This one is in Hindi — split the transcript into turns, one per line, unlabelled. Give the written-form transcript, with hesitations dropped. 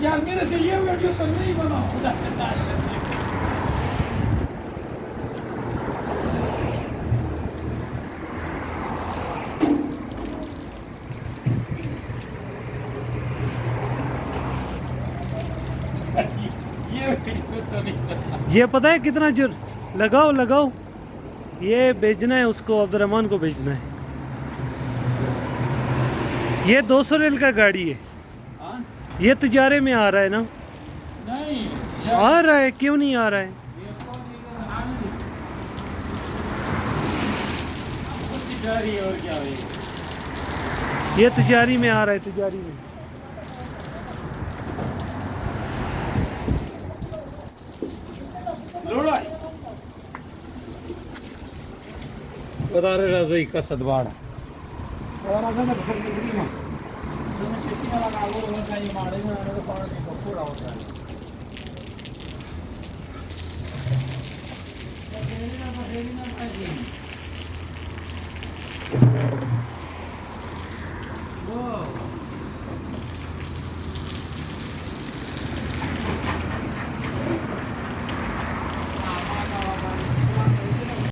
यार मेरे से ये वीडियो तो नहीं बनाओ।
ये पता है कितना जुर लगाओ लगाओ, ये भेजना है उसको, अब्दुर्रहमान को भेजना है। ये 200 रेल का गाड़ी है। ये तिजारे में आ रहा है ना?
नहीं
आ रहा है, क्यों नहीं आ रहा है?
और क्या है?
ये तिजारी में आ रहा है, तिजारी में।
बता रहे रज़ोई का सदवाड़ और अगर मैं फसल की मां तो मैं खेती वाला कागो होता है, ये माड़े में आने का पानी को पूरा होता है। तो देने ना